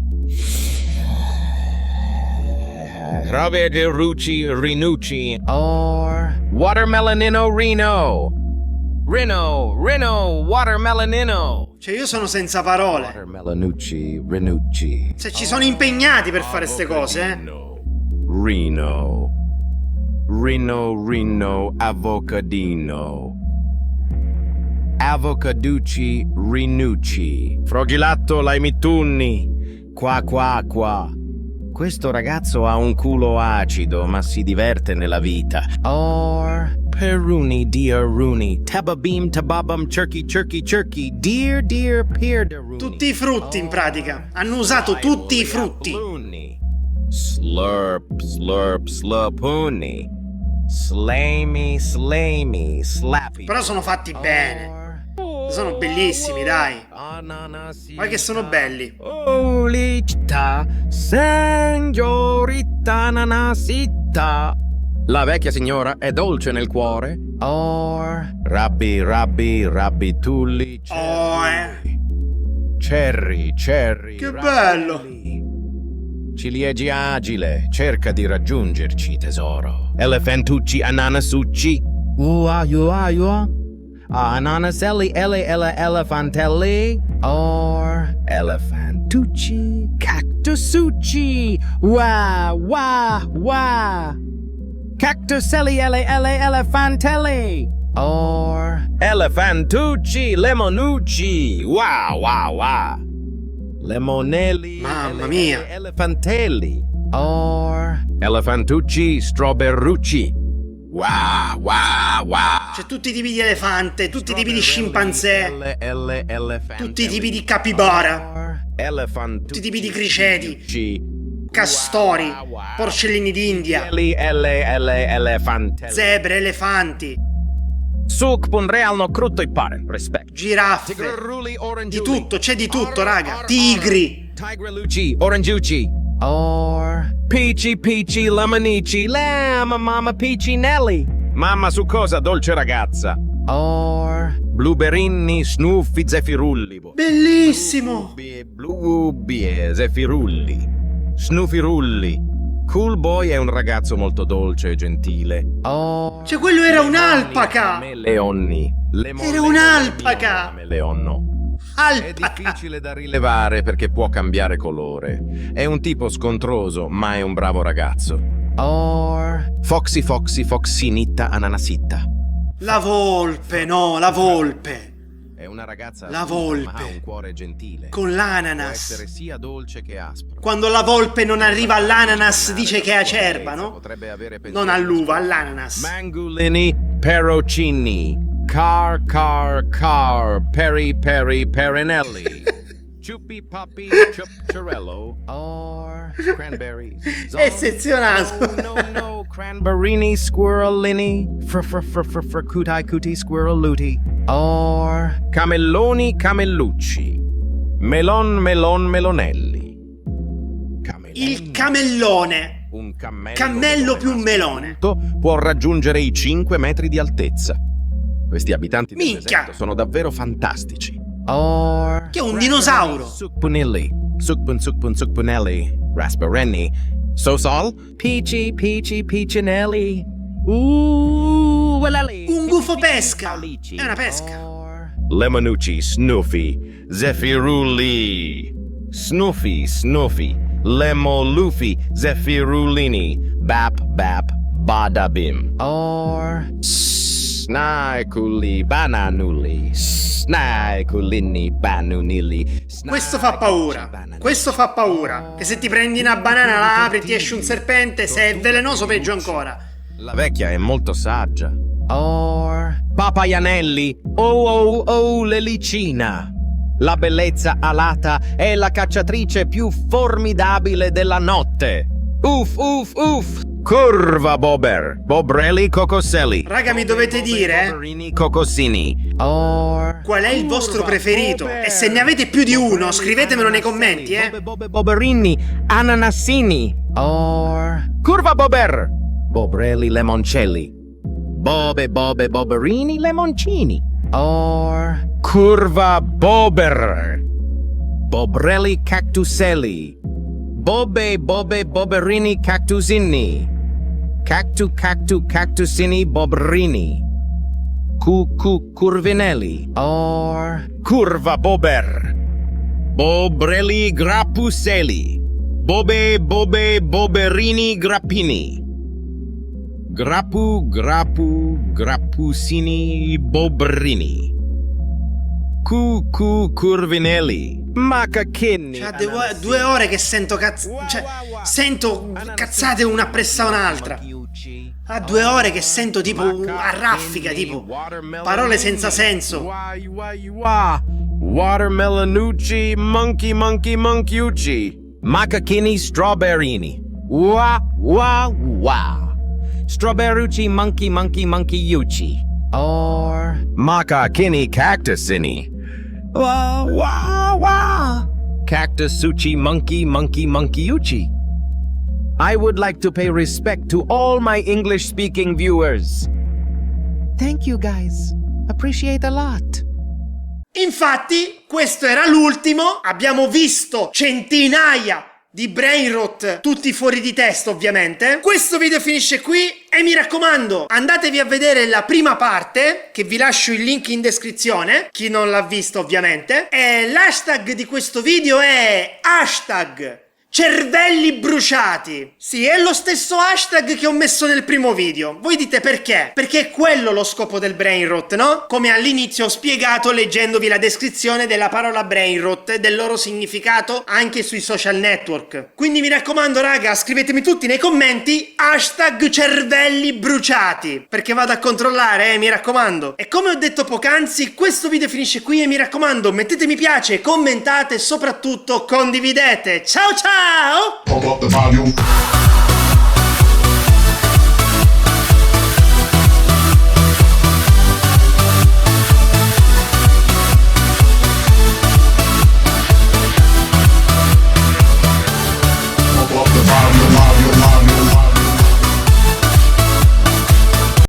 S5: Ravede Rucci Rinucci. Or Watermelonino Rino. Rino Watermelonino.
S1: Cioè, io sono senza parole.
S5: Watermelonucci Rinucci.
S1: Cioè, ci sono impegnati per fare ste cose, eh?
S5: Rino Avocadino. Avocaducci Rinucci. Frogilatto Laimittunni. Qua. Questo ragazzo ha un culo acido, ma si diverte nella vita. Or Peruni dear Rooney. Tababim tababam churky. Dear Pierderuni.
S1: Tutti i frutti, in pratica. Hanno usato tutti i frutti.
S5: Slurpuni. Slammy, slappy.
S1: Però sono fatti bene. Sono bellissimi, dai. Ma che sono belli.
S5: Olicita, signorita nanasita. La vecchia signora è dolce nel cuore. Or rabbi tulli cherry.
S1: Che bello.
S5: Ciliegie agile, cerca di raggiungerci, tesoro. Elefantucci, ananasucci. Ananaselli, elefantelli. Or elefantucci, cactusucci. Wa. Cactuselli, elefantelli. Or elefantucci, lemonucci. Wa. Lemonelli,
S1: Mamma mia.
S5: elefantelli. Or elefantucci, strawberrucci. Wa.
S1: C'è tutti i tipi di elefante, tutti i tipi di scimpanzé, tutti i tipi di capibara, tutti i tipi di criceti, castori, porcellini d'India, zebre, elefanti,
S5: Suk pun realno krutoj paren, respect.
S1: giraffe, di tutto, c'è di tutto, raga. Tigri,
S5: Tigrelucci, Orangiucci. Or Peachy Lemonici, Mamma Peachy Nelly. Mamma su cosa, dolce ragazza? Or Blueberrini, Snuffi, Zeffirulli.
S1: bellissimo.
S5: Blueberry, Zeffirulli. Snuffirulli. Cool Boy è un ragazzo molto dolce e gentile. Oh.
S1: Cioè, quello era un'alpaca.
S5: Leonni.
S1: Era un'alpaca.
S5: Leonno. È
S1: Alpaca.
S5: difficile da rilevare perché può cambiare colore. È un tipo scontroso, ma è un bravo ragazzo. Or Foxy, Foxinitta, Ananasitta.
S1: La volpe, no, la volpe.
S5: È una ragazza
S1: La
S5: astuta,
S1: volpe.
S5: ma ha un cuore gentile.
S1: Con
S5: Può
S1: l'ananas.
S5: essere sia dolce che aspro.
S1: Quando la volpe non arriva all'ananas dice che è acerba, no?
S5: Potrebbe avere
S1: Non all'uva, all'ananas.
S5: Mangulini, Perocini, Car, Peri, Perinelli. Ciuppi, Papi, Ciurello, or Cranberries.
S1: È sezionato.
S5: No, Cranberrini, Squirrelini, Cuti, Squirreluti, or Camelloni, Camellucci, Melonelli.
S1: Il camellone.
S5: Un
S1: Cammello più melone.
S5: Può raggiungere i 5 metri di altezza. Questi abitanti del
S1: Minchia.
S5: deserto sono davvero fantastici. Or
S1: Che è un dinosauro.
S5: Sukpunilli, Sukpunelli, Rasparenni, Sosol, Peachinelli,
S1: Un gufo pesca. È una pesca.
S5: Lemonucci, Snuffy, Zeffirulli, Snuffy, Lemolufi, Zeffirulini, Bap, Badabim. Or Snaikuli, Bananuli, Snaikulini, Banunili.
S1: Questo fa paura. Questo fa paura. Che se ti prendi una banana, la apri, ti esce un serpente. Se è velenoso, peggio ancora.
S5: La vecchia è molto saggia. Or Papaianelli, oh, l'elicina. La bellezza alata è la cacciatrice più formidabile della notte. Uff. Curva Bobrelli Cocoselli.
S1: Raga, mi dovete dire
S5: Boberini Cocosini. Or
S1: qual è il vostro preferito. E se ne avete più di uno, scrivetemelo nei commenti,
S5: Boberini Ananassini. Or Curva Bobrelli Lemoncelli. Boberini Lemoncini. Or Curva Bobrelli Cactuselli. Boberini Cactusini. Cactusini Bobrini. Curvinelli. Or Curva Bobrelli Grappuselli. Boberini Grappini. Grappusini Bobrini. Curvinelli. Macachenni.
S1: Cioè, 2 ore che sento sento cazzate una appresso a un'altra. Ha 2 ore che sento tipo a raffica, tipo parole senza senso.
S5: Watermelonucci, monkiucci. Macacchini strawberrini. Wow. Strawberrucci, monkiucci. Or Macacchini cactusini. Wow. Cactusucci, monkiucci. I would like to pay respect to all my English-speaking viewers. Thank you, guys. Appreciate a lot.
S1: Infatti, questo era l'ultimo. Abbiamo visto centinaia di brain rot, tutti fuori di testa ovviamente. Questo video finisce qui e mi raccomando, andatevi a vedere la prima parte, che vi lascio il link in descrizione, chi non l'ha visto ovviamente. E l'hashtag di questo video è hashtag cervelli bruciati. Sì, è lo stesso hashtag che ho messo nel primo video. Voi dite perché? Perché è quello lo scopo del brain rot, no? Come all'inizio ho spiegato leggendovi la descrizione della parola brain rot e del loro significato anche sui social network. Quindi mi raccomando raga, scrivetemi tutti nei commenti hashtag cervelli bruciati, perché vado a controllare, mi raccomando. E come ho detto poc'anzi, questo video finisce qui e mi raccomando, mettete mi piace, commentate e soprattutto condividete. Ciao ciao!
S6: Pump up the volume.